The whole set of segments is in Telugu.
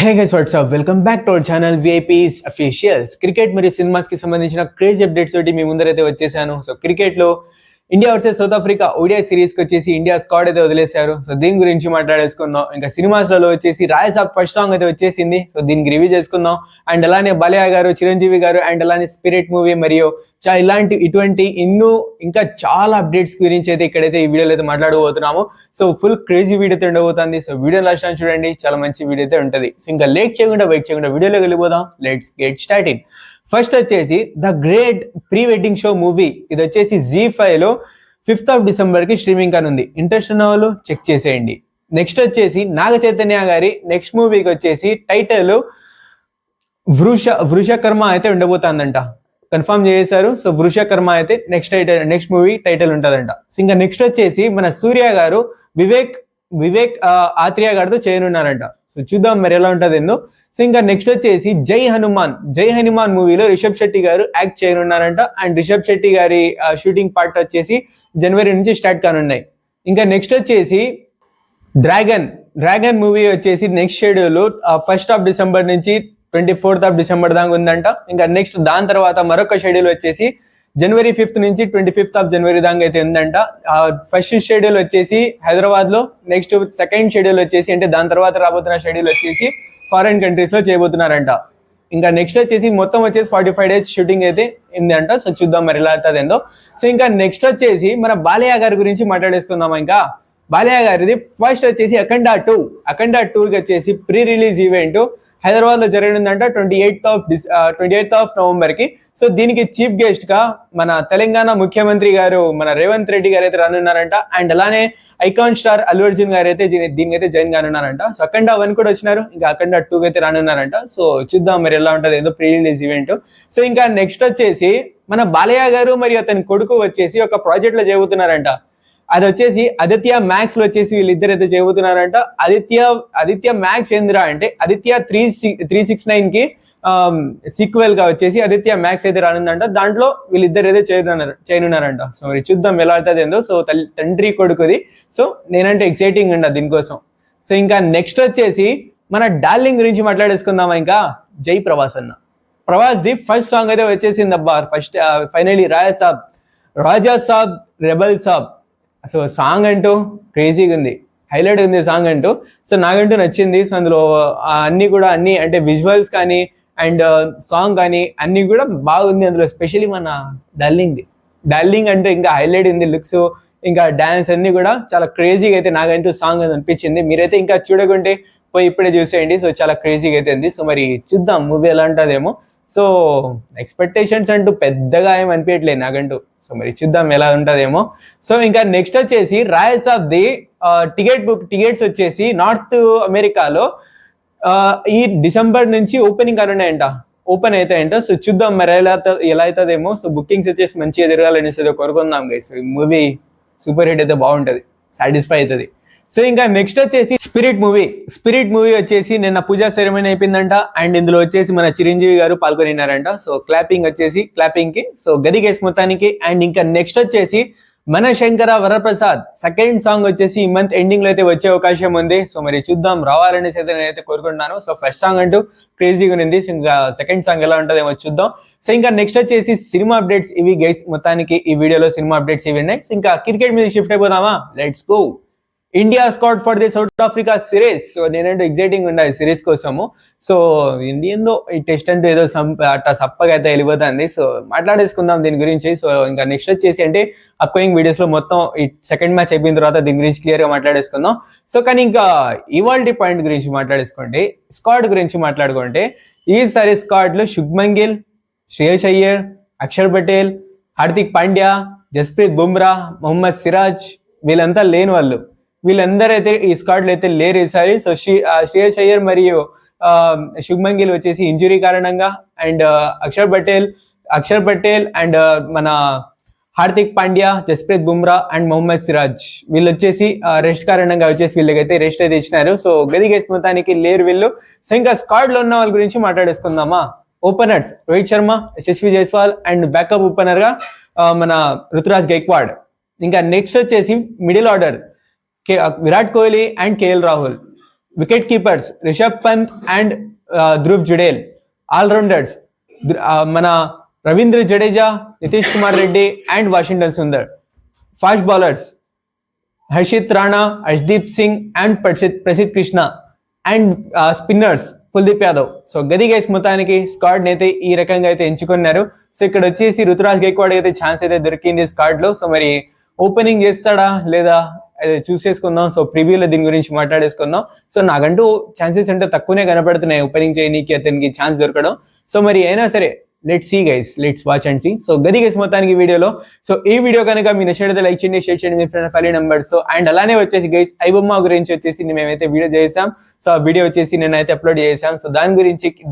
Hey guys WhatsApp welcome back to our channel VIPs officials. Cricket మరియు సినిమాస్ కి సంబంధించిన క్రేజీ అప్డేట్స్ తోటి మీ ముందరైతే వచ్చేసాను. సో క్రికెట్ లో India versus south Africa ODI series కి వచ్చేసి ఇండియా స్క్వాడ్ అయితే వదిలేశారు. సో దీని గురించి మాట్లాడేసుకుందాం. ఇంకా సినిమాస్ లలో వచ్చేసి రాయ్ సాబ్ ఫస్ట్ సాంగ్ అయితే వచ్చేసింది. సో దీనికి రివ్యూ చేసుకుందాం. అండ్ అలానే బాలయ్య గారు, చిరంజీవి గారు అండ్ అలానే స్పిరిట్ మూవీ మరియు ఇటువంటి ఇంకా చాలా అప్డేట్స్ గురించి అయితే ఇక్కడైతే ఈ వీడియోలో అయితే మాట్లాడబోతున్నాము. సో ఫుల్ క్రేజీ వీడియో అయితే ఉండబోతుంది. సో వీడియో లాస్ట్ టైం చూడండి, చాలా మంచి వీడియో అయితే ఉంటుంది. సో ఇంకా వెయిట్ చేయకుండా వీడియోలోకి వెళ్ళిపోదాం. Let's get started. ఫస్ట్ వచ్చేసి the great pre wedding show movie. ఇది వచ్చేసి ZEE5 లో 5th of December కి స్ట్రీమింగ్ కానుంది. ఇంట్రెస్ట్ ఉన్న వాళ్ళు చెక్ చేసేయండి. నెక్స్ట్ వచ్చేసి నాగ చైతన్య గారి నెక్స్ట్ మూవీకి వచ్చేసి టైటిల్ వృషకర్మ అయితే ఉండబోతుందంట. కన్ఫర్మ్ చేశారు. సో వృషకర్మ అయితే నెక్స్ట్ మూవీ టైటిల్ ఉంటుందంట. ఇంకా నెక్స్ట్ వచ్చేసి మన సూర్య గారు వివేక్ ఆత్రేయ గారితో చేయనున్నారంట. సో చూద్దాం మరి ఎలా ఉంటుంది ఏందో. సో ఇంకా నెక్స్ట్ వచ్చేసి జై హనుమాన్ మూవీలో రిషబ్ శెట్టి గారు యాక్ట్ చేయనున్నారంట. అండ్ రిషబ్ శెట్టి గారి షూటింగ్ పార్ట్ వచ్చేసి జనవరి నుంచి స్టార్ట్ కానున్నాయి. ఇంకా నెక్స్ట్ వచ్చేసి డ్రాగన్ మూవీ వచ్చేసి next schedule 1st of December నుంచి 24th of December దాకా ఉందంట. ఇంకా నెక్స్ట్ దాని తర్వాత మరొక షెడ్యూల్ వచ్చేసి January 5th నుంచి 25th of January దాకా అయితే ఉందంట. ఫస్ట్ షెడ్యూల్ వచ్చేసి హైదరాబాద్ లో, నెక్స్ట్ సెకండ్ షెడ్యూల్ వచ్చేసి అంటే దాని తర్వాత రాబోతున్న షెడ్యూల్ వచ్చేసి ఫారెన్ కంట్రీస్ లో చేయబోతున్నారంట. ఇంకా నెక్స్ట్ వచ్చేసి మొత్తం వచ్చేసి 45 days షూటింగ్ అయితే ఉందంట. సో చూద్దాం మరి ఎలా అవుతుంది ఏందో. సో ఇంకా నెక్స్ట్ వచ్చేసి మన బాలయ్య గారి గురించి మాట్లాడేసుకుందాం. ఇంకా బాలయ్య గారిది ఫస్ట్ వచ్చేసి అఖండ 2 వచ్చేసి ప్రీ రిలీజ్ ఈవెంట్ హైదరాబాద్ లో జరగనుందంట 28th of November కి. సో దీనికి చీఫ్ గెస్ట్ గా మన తెలంగాణ ముఖ్యమంత్రి గారు మన రేవంత్ రెడ్డి గారు అయితే రానున్నారంట. అండ్ అలానే ఐకాన్ స్టార్ అల్లు అర్జున్ గారు అయితే దీనికైతే జాయిన్ కానున్నారంట. సో అఖండ 1 కూడా వచ్చినారు, ఇంకా అఖండ 2 అయితే రానున్నారంట. సో చూద్దాం మరి ఎలా ఉంటుంది ఏదో ప్రీ రిలీజ్ ఈవెంట్. సో ఇంకా నెక్స్ట్ వచ్చేసి మన బాలయ్య గారు మరియు అతని కొడుకు వచ్చేసి ఒక ప్రాజెక్ట్ లో చేయబోతున్నారంట. అది వచ్చేసి ఆదిత్య మ్యాక్స్ లో వచ్చేసి వీళ్ళిద్దరు అయితే చేయబోతున్నారంట. ఆదిత్య మ్యాక్స్ ఏంద్రా అంటే ఆదిత్య 369 కి సీక్వెల్ గా వచ్చేసి ఆదిత్య మ్యాక్స్ అయితే రానుందంట. దాంట్లో వీళ్ళిద్దరు అయితే చేయనున్నారంట. సో మరి చూద్దాం ఎలా అవుతుంది ఏందో. సో తండ్రి కొడుకుది. సో నేనంటే ఎక్సైటింగ్ ఉండ దీనికోసం. సో ఇంకా నెక్స్ట్ వచ్చేసి మన డార్లింగ్ గురించి మాట్లాడేసుకుందామా. ఇంకా జై ప్రభాస్ ది ఫస్ట్ సాంగ్ అయితే వచ్చేసింది అబ్బా. ఫస్ట్ ఫైనలీ రాజా సాబ్ రెబల్ సాబ్. సో సాంగ్ అంటూ క్రేజీగా ఉంది, హైలైట్ ఉంది సాంగ్ అంటూ. సో నాకంటూ నచ్చింది. సో అందులో అన్ని అంటే విజువల్స్ కానీ అండ్ సాంగ్ కానీ అన్ని కూడా బాగుంది. అందులో ఎస్పెషల్లీ మన డార్లింగ్ అంటే ఇంకా హైలైట్ ఉంది. లుక్స్ ఇంకా డాన్స్ అన్ని కూడా చాలా క్రేజీగా అయితే నాకంటూ సాంగ్ అని అనిపించింది. మీరైతే ఇంకా చూడకుంటే పోయి ఇప్పుడే చూసేయండి. సో చాలా క్రేజీగా అయితే ఉంది. సో మరి చూద్దాం మూవీ ఎలా ఉంటుందేమో. సో ఎక్స్పెక్టేషన్స్ అంటూ పెద్దగా ఏం అనిపించట్లేదు నాకంటూ. సో మరి చూద్దాం ఎలా ఉంటుందేమో. సో ఇంకా నెక్స్ట్ వచ్చేసి రాయ్ సాబ్ ది టికెట్స్ వచ్చేసి నార్త్ అమెరికాలో ఈ డిసెంబర్ నుంచి ఓపెనింగ్ ఓపెన్ అవుతాయంట. సో చూద్దాం మరి ఎలా అవుతుందేమో. సో బుకింగ్స్ వచ్చేసి మంచిగా ఎదగాలనేసి కోరుకుందాం గైస్. మూవీ సూపర్ హిట్ అయితే బాగుంటుంది, సాటిస్ఫై అవుతుంది. సో ఇంకా నెక్స్ట్ వచ్చేసి స్పిరిట్ మూవీ వచ్చేసి నిన్న పూజా సెరమనీ అయిపోయిందంట. అండ్ ఇందులో వచ్చేసి మన చిరంజీవి గారు పాల్గొనినారంట. సో క్లాపింగ్ కి సో గదిగేసి మొత్తానికి. అండ్ ఇంకా నెక్స్ట్ వచ్చేసి మన శంకర వరప్రసాద్ సెకండ్ సాంగ్ వచ్చేసి ఈ మంత్ ఎండింగ్ లో అయితే వచ్చే అవకాశం ఉంది. సో మరి చూద్దాం, రావాలనేసి అయితే నేనైతే కోరుకుంటున్నాను. సో ఫస్ట్ సాంగ్ అంటూ క్రేజీగా ఉంది. ఇంకా సెకండ్ సాంగ్ ఎలా ఉంటుందేమో చూద్దాం. సో ఇంకా నెక్స్ట్ వచ్చేసి సినిమా అప్డేట్స్ ఇవి గైస్. మొత్తానికి ఈ వీడియోలో సినిమా అప్డేట్స్ ఇవి ఉన్నాయి. ఇంకా క్రికెట్ మీద షిఫ్ట్ అయిపోదామా. Let's go. India squad for the South Africa series. So నేనంటే ఎగ్జైటింగ్ ఉండాలి సిరీస్ కోసము. సో ఇండియన్లో ఈ టెస్ట్ అంటే ఏదో అట్లా సప్పగా అయితే వెళ్ళిపోతుంది. సో మాట్లాడేసుకుందాం దీని గురించి. సో ఇంకా నెక్స్ట్ వచ్చేసి అంటే అప్కమింగ్ వీడియోస్ లో మొత్తం ఈ సెకండ్ మ్యాచ్ అయిపోయిన తర్వాత దీని గురించి క్లియర్ గా మాట్లాడేసుకుందాం. సో కానీ ఇంకా ఇవాల్టి పాయింట్ గురించి స్క్వాడ్ గురించి మాట్లాడుకుంటే ఈసారి స్క్వాడ్ లో శుభ్మన్ గిల్, శ్రేయస్ అయ్యర్, అక్షర్ పటేల్, హార్దిక్ పాండ్యా, జస్ప్రీత్ బుమ్రా, మొహమ్మద్ సిరాజ్ వీళ్ళంతా లేని వాళ్ళు. వీళ్ళందరూ అయితే ఈ స్క్వాడ్ లో అయితే లేరు ఈసారి. సో శ్రేయస్ అయ్యర్ మరియు శుభ్మన్ గిల్ వచ్చేసి ఇంజురీ కారణంగా అండ్ అక్షర్ పటేల్ అండ్ మన హార్దిక్ పాండ్యా, జస్ప్రీత్ బుమ్రా అండ్ మొహమ్మద్ సిరాజ్ వీళ్ళు వచ్చేసి రెస్ట్ కారణంగా వచ్చేసి వీళ్ళకైతే రెస్ట్ అయితే ఇచ్చినారు. సో గదిగేసి మొత్తానికి లేరు వీళ్ళు. సో ఇంకా స్క్వాడ్ లో ఉన్న వాళ్ళ గురించి మాట్లాడేసుకుందామా. Openers Rohit Sharma, Yashasvi Jaiswal and backup opener గా మన రుతురాజ్ గైక్వాడ్. ఇంకా నెక్స్ట్ వచ్చేసి middle order Virat Kohli and KL Rahul. Wicket keepers Rishabh Pant and Dhruv Jurel. All-rounders మన Ravindra Jadeja, Nitish Kumar Reddy and Washington Sundar. Fast bowlers Harshit Rana, Arshdeep Singh and Prasidh Krishna. And spinners Kuldeep Yadav. So గది గైస్ మొత్తానికి స్క్వాడ్ అయితే ఈ రకంగా అయితే ఎంచుకున్నారు. సో ఇక్కడ వచ్చేసి రుతురాజ్ గైక్వాడ్ అయితే ఛాన్స్ అయితే దొరికింది స్క్వాడ్ లో. సో మరి ఓపెనింగ్ చేస్తాడా లేదా చూసేసుకుందాం. సో ప్రివ్యూలో దీని గురించి మాట్లాడేసుకుందాం. సో నాకంటూ ఛాన్సెస్ అంటే తక్కువనే కనపడుతున్నాయి ఓపెనింగ్ చేయనీకి అతనికి ఛాన్స్ దొరకడం. సో మరి అయినా సరే let's see guys, let's watch and see. So గది గైస్ మొత్తానికి వీడియోలో. సో ఈ వీడియో కనుక మీ నచ్చినట్లయితే లైక్ చేయండి, షేర్ చేయండి మీ friend follow numbers. So and అలానే వచ్చేసి గైస్ ఐబొమ్మ గురించి వచ్చేసి మేమైతే వీడియో చేసాం. సో ఆ వీడియో వచ్చేసి నేనైతే అప్లోడ్ చేసాం. సో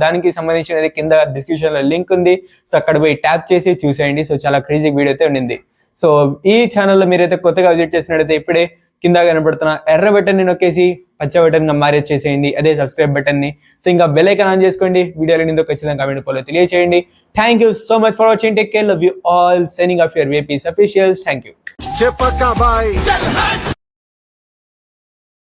దానికి సంబంధించిన కింద డిస్క్రిప్షన్ లో లింక్ ఉంది. సో అక్కడ పోయి ట్యాప్ చేసి చూసేయండి. సో చాలా క్రేజీ వీడియో అయితే ఉండింది. సో ఈ ఛానల్లో మీరైతే కొత్తగా విజిట్ చేసినట్టయితే ఇప్పుడే కింద కనబడుతున్న ఎర్ర బటన్ ని నొక్కేసి పచ్చ బటన్ గా మార్చేసేయండి, అదే సబ్స్క్రైబ్ బటన్ ని. సో ఇంకా బెల్ ఐకాన్ ఆన్ చేసుకోండి. వీడియోలో నిందో ఖచ్చితంగా కామెంట్ పోలో తెలియచేయండి. Thank you so much for watching. Take care, love you all. Signing off your వేపీస్ అఫీషియల్స్. Thank you.